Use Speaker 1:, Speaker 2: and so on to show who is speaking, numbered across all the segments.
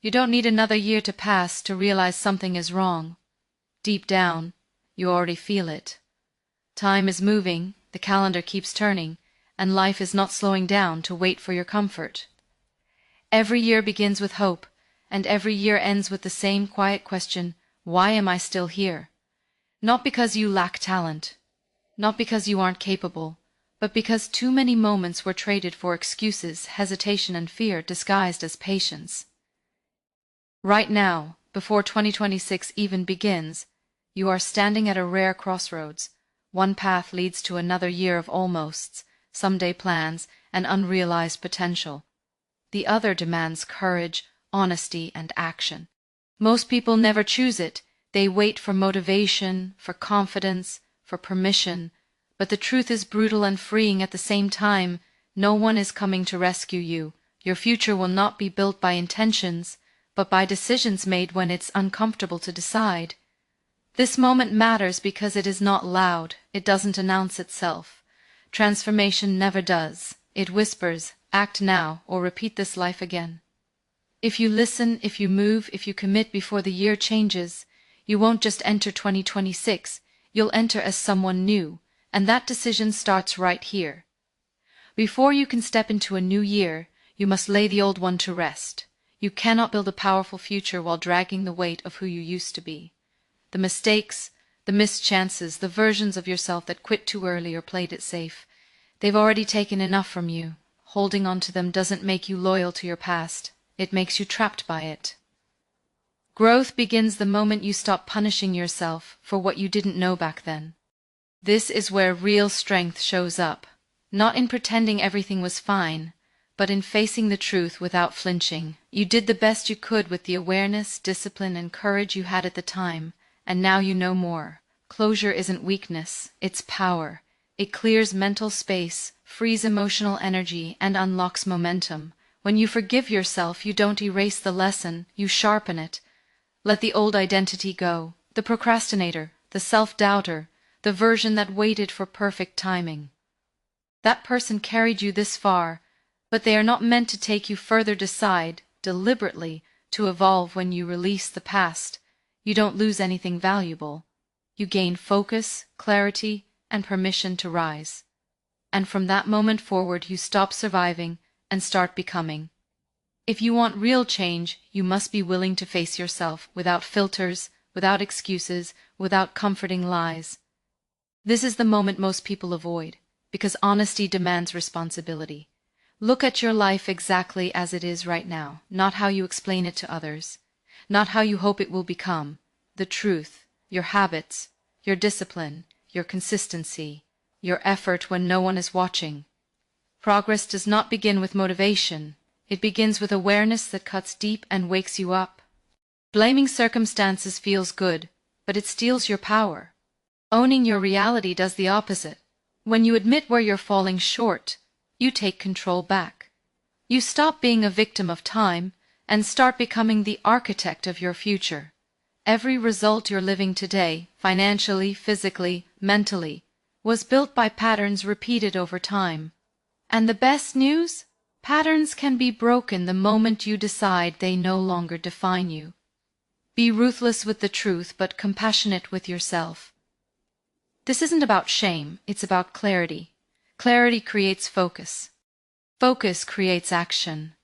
Speaker 1: You don't need another year to pass to realize something is wrong. Deep down, you already feel it. Time is moving, the calendar keeps turning, and life is not slowing down to wait for your comfort. Every year begins with hope, and every year ends with the same quiet question, why am I still here? Not because you lack talent, not because you aren't capable, but because too many moments were traded for excuses, hesitation, and fear disguised as patience. Right now, before 2026 even begins, you are standing at a rare crossroads. One path leads to another year of almosts, someday plans, and unrealized potential. The other demands courage, honesty, and action. Most people never choose it. They wait for motivation, for confidence, for permission. But the truth is brutal and freeing at the same time. No one is coming to rescue you. Your future will not be built by intentions, but by decisions made when it's uncomfortable to decide. This moment matters because it is not loud. It doesn't announce itself. Transformation never does. It whispers, act now or repeat this life again. If you listen, if you move, if you commit before the year changes, you won't just enter 2026, you'll enter as someone new, and that decision starts right here. Before you can step into a new year, you must lay the old one to rest. You cannot build a powerful future while dragging the weight of who you used to be. The mistakes, the missed chances, the versions of yourself that quit too early or played it safe, they've already taken enough from you. Holding on to them doesn't make you loyal to your past. It makes you trapped by it. Growth begins the moment you stop punishing yourself for what you didn't know back then. This is where real strength shows up, not in pretending everything was fine, but in facing the truth without flinching. You did the best you could with the awareness, discipline, and courage you had at the time, and now you know more. Closure isn't weakness, it's power. It clears mental space, frees emotional energy, and unlocks momentum. When you forgive yourself, you don't erase the lesson, you sharpen it. Let the old identity go, the procrastinator, the self-doubter, the version that waited for perfect timing. That person carried you this far, but they are not meant to take you further. Decide, deliberately, to evolve. When you release the past, you don't lose anything valuable. You gain focus, clarity, and permission to rise. And from that moment forward, you stop surviving and start becoming. If you want real change, you must be willing to face yourself without filters, without excuses, without comforting lies. This is the moment most people avoid, because honesty demands responsibility. Look at your life exactly as it is right now, not how you explain it to others, not how you hope it will become. The truth, your habits, your discipline, your consistency, your effort when no one is watching. Progress does not begin with motivation. It begins with awareness that cuts deep and wakes you up. Blaming circumstances feels good, but it steals your power. Owning your reality does the opposite. When you admit where you're falling short, you take control back. You stop being a victim of time and start becoming the architect of your future. Every result you're living today, financially, physically, mentally, was built by patterns repeated over time. And the best news? Patterns can be broken the moment you decide they no longer define you. Be ruthless with the truth, but compassionate with yourself. This isn't about shame, it's about clarity. Clarity creates focus. Focus creates action.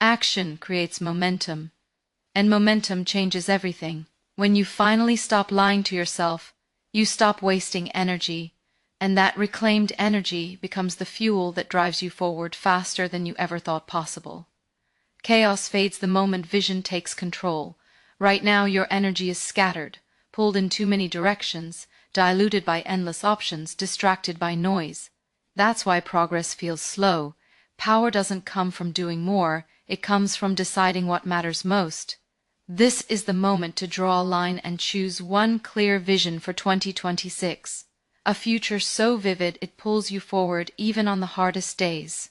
Speaker 1: Action creates momentum. And momentum changes everything. When you finally stop lying to yourself, you stop wasting energy, and that reclaimed energy becomes the fuel that drives you forward faster than you ever thought possible. Chaos fades the moment vision takes control. Right now your energy is scattered, pulled in too many directions, diluted by endless options, distracted by noise. That's why progress feels slow. Power doesn't come from doing more, it comes from deciding what matters most. This is the moment to draw a line and choose one clear vision for 2026. A future so vivid it pulls you forward even on the hardest days.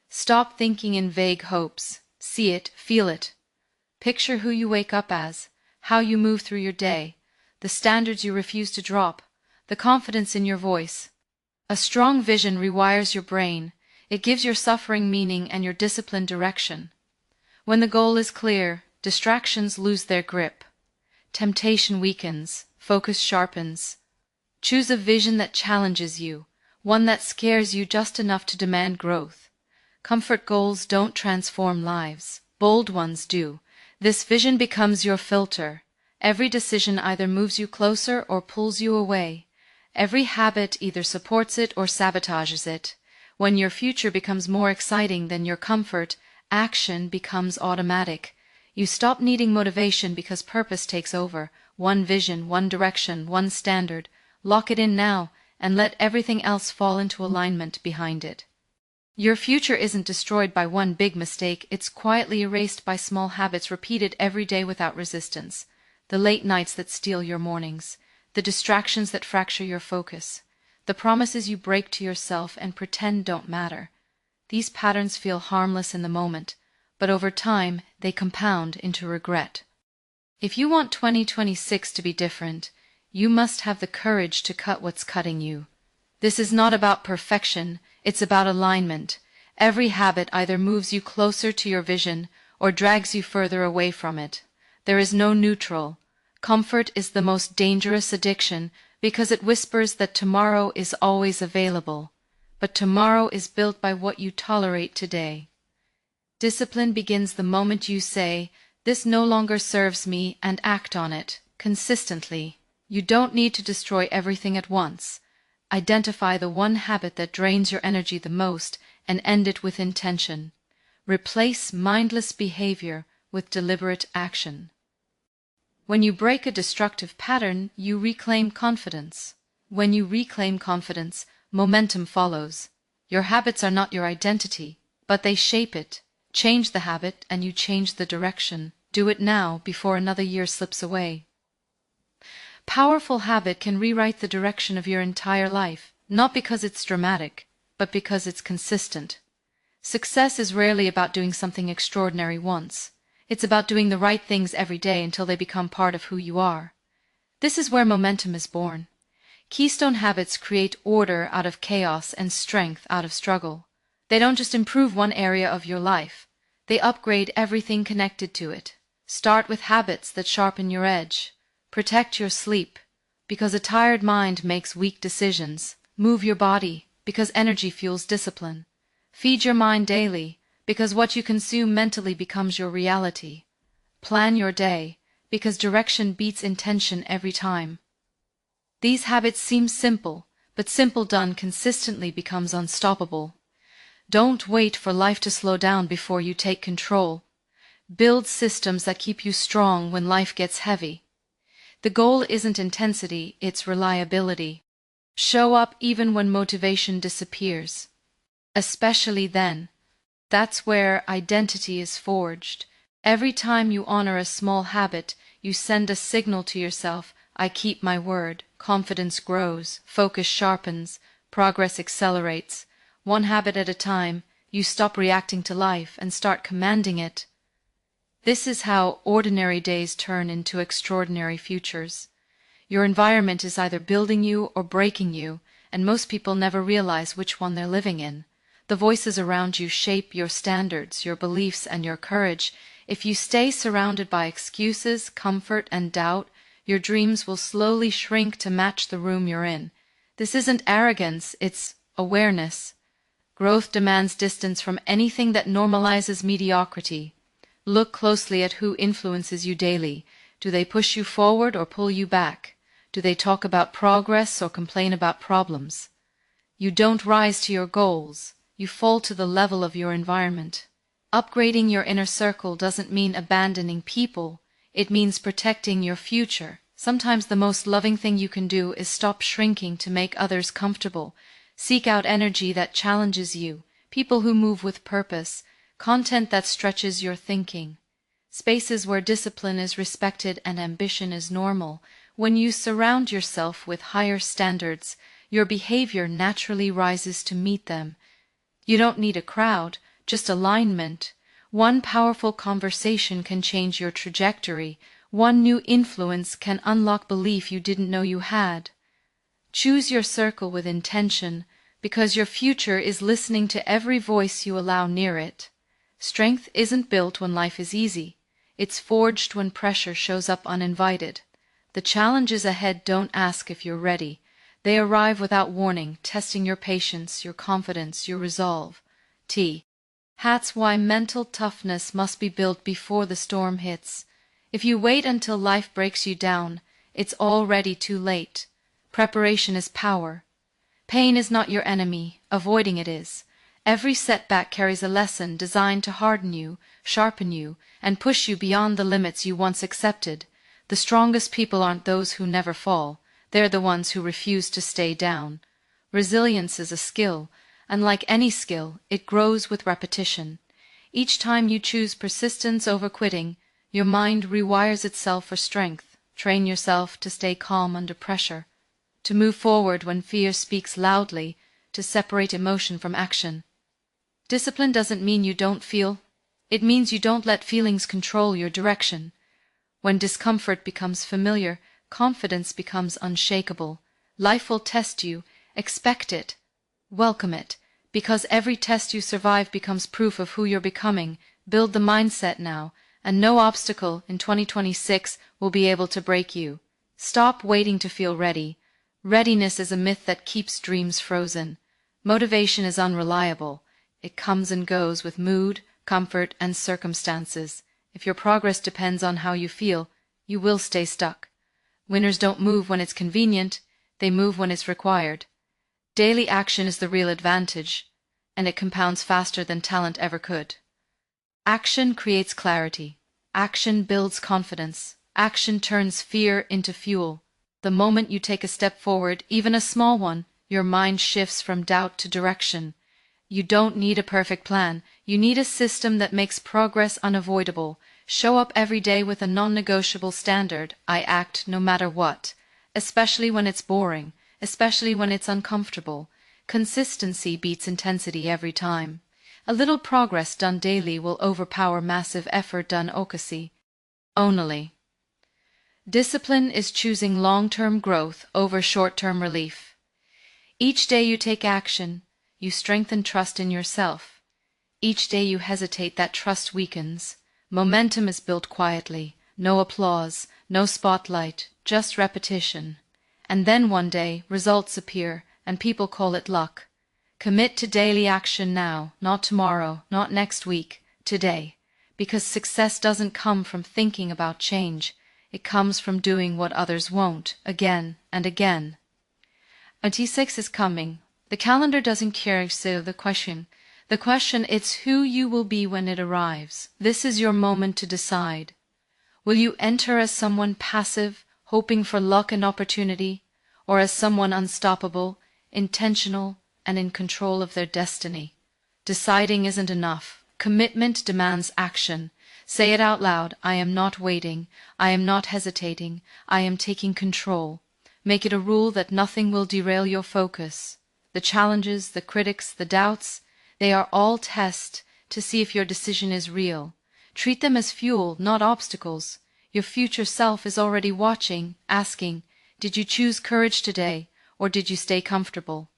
Speaker 1: Stop thinking in vague hopes. See it, feel it. Picture who you wake up as, how you move through your day, the standards you refuse to drop, the confidence in your voice. A strong vision rewires your brain. It gives your suffering meaning and your discipline direction. When the goal is clear, distractions lose their grip. Temptation weakens, focus sharpens. Choose a vision that challenges you, one that scares you just enough to demand growth. Comfort goals don't transform lives. Bold ones do. This vision becomes your filter. Every decision either moves you closer or pulls you away. Every habit either supports it or sabotages it. When your future becomes more exciting than your comfort, action becomes automatic. You stop needing motivation because purpose takes over. One vision, one direction, one standard. Lock it in now, and let everything else fall into alignment behind it. Your future isn't destroyed by one big mistake, it's quietly erased by small habits repeated every day without resistance. The late nights that steal your mornings, the distractions that fracture your focus, the promises you break to yourself and pretend don't matter. These patterns feel harmless in the moment, but over time they compound into regret. If you want 2026 to be different, you must have the courage to cut what's cutting you. This is not about perfection, it's about alignment. Every habit either moves you closer to your vision or drags you further away from it. There is no neutral. Comfort is the most dangerous addiction because it whispers that tomorrow is always available. But tomorrow is built by what you tolerate today. Discipline begins the moment you say, "This no longer serves me," and act on it, consistently. You don't need to destroy everything at once. Identify the one habit that drains your energy the most and end it with intention. Replace mindless behavior with deliberate action. When you break a destructive pattern, you reclaim confidence. When you reclaim confidence, momentum follows. Your habits are not your identity, but they shape it. Change the habit and you change the direction. Do it now before another year slips away. Powerful habit can rewrite the direction of your entire life, not because it's dramatic, but because it's consistent. Success is rarely about doing something extraordinary once. It's about doing the right things every day until they become part of who you are. This is where momentum is born. Keystone habits create order out of chaos and strength out of struggle. They don't just improve one area of your life. They upgrade everything connected to it. Start with habits that sharpen your edge. Protect your sleep, because a tired mind makes weak decisions. Move your body, because energy fuels discipline. Feed your mind daily, because what you consume mentally becomes your reality. Plan your day, because direction beats intention every time. These habits seem simple, but simple done consistently becomes unstoppable. Don't wait for life to slow down before you take control. Build systems that keep you strong when life gets heavy. The goal isn't intensity, it's reliability. Show up even when motivation disappears. Especially then. That's where identity is forged. Every time you honor a small habit, you send a signal to yourself, "I keep my word." Confidence grows, focus sharpens, progress accelerates. One habit at a time, you stop reacting to life and start commanding it. This is how ordinary days turn into extraordinary futures. Your environment is either building you or breaking you, and most people never realize which one they're living in. The voices around you shape your standards, your beliefs, and your courage. If you stay surrounded by excuses, comfort, and doubt, your dreams will slowly shrink to match the room you're in. This isn't arrogance, it's awareness. Growth demands distance from anything that normalizes mediocrity. Look closely at who influences you daily. Do they push you forward or pull you back? Do they talk about progress or complain about problems? You don't rise to your goals. You fall to the level of your environment. Upgrading your inner circle doesn't mean abandoning people. It means protecting your future. Sometimes the most loving thing you can do is stop shrinking to make others comfortable. Seek out energy that challenges you, people who move with purpose, content that stretches your thinking. Spaces where discipline is respected and ambition is normal. When you surround yourself with higher standards, your behavior naturally rises to meet them. You don't need a crowd, just alignment. One powerful conversation can change your trajectory. One new influence can unlock belief you didn't know you had. Choose your circle with intention, because your future is listening to every voice you allow near it. Strength isn't built when life is easy. It's forged when pressure shows up uninvited. The challenges ahead don't ask if you're ready. They arrive without warning, testing your patience, your confidence, your resolve. That's why mental toughness must be built before the storm hits. If you wait until life breaks you down, it's already too late. Preparation is power. Pain is not your enemy, avoiding it is. Every setback carries a lesson designed to harden you, sharpen you, and push you beyond the limits you once accepted. The strongest people aren't those who never fall. They're the ones who refuse to stay down. Resilience is a skill, and like any skill, it grows with repetition. Each time you choose persistence over quitting, your mind rewires itself for strength. Train yourself to stay calm under pressure, to move forward when fear speaks loudly, to separate emotion from action. Discipline doesn't mean you don't feel. It means you don't let feelings control your direction. When discomfort becomes familiar, confidence becomes unshakable. Life will test you. Expect it. Welcome it. Because every test you survive becomes proof of who you're becoming. Build the mindset now, and no obstacle in 2026 will be able to break you. Stop waiting to feel ready. Readiness is a myth that keeps dreams frozen. Motivation is unreliable. It comes and goes with mood, comfort, and circumstances. If your progress depends on how you feel, you will stay stuck. Winners don't move when it's convenient, they move when it's required. Daily action is the real advantage, and it compounds faster than talent ever could. Action creates clarity. Action builds confidence. Action turns fear into fuel. The moment you take a step forward, even a small one, your mind shifts from doubt to direction. You don't need a perfect plan. You need a system that makes progress unavoidable. Show up every day with a non-negotiable standard. I act no matter what. Especially when it's boring. Especially when it's uncomfortable. Consistency beats intensity every time. A little progress done daily will overpower massive effort done occasionally. Discipline is choosing long-term growth over short-term relief. Each day you take action, you strengthen trust in yourself. Each day you hesitate, that trust weakens. Momentum is built quietly. No applause, no spotlight, just repetition. And then one day, results appear, and people call it luck. Commit to daily action now, not tomorrow, not next week, today. Because success doesn't come from thinking about change. It comes from doing what others won't, again and again. 26 is coming. The calendar doesn't care, so the question, it's who you will be when it arrives. This is your moment to decide. Will you enter as someone passive, hoping for luck and opportunity, or as someone unstoppable, intentional, and in control of their destiny? Deciding isn't enough. Commitment demands action. Say it out loud. I am not waiting. I am not hesitating. I am taking control. Make it a rule that nothing will derail your focus. The challenges, the critics, the doubts, they are all tests to see if your decision is real. Treat them as fuel, not obstacles. Your future self is already watching, asking, did you choose courage today, or did you stay comfortable?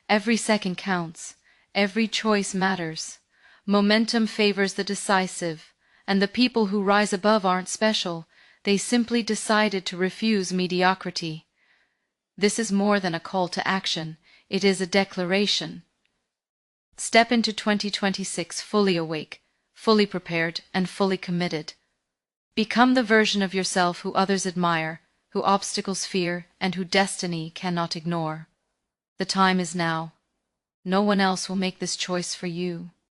Speaker 1: Every second counts. Every choice matters. Momentum favors the decisive, and the people who rise above aren't special. They simply decided to refuse mediocrity. This is more than a call to action. It is a declaration. Step into 2026 fully awake, fully prepared, and fully committed. Become the version of yourself who others admire, who obstacles fear, and who destiny cannot ignore. The time is now. No one else will make this choice for you.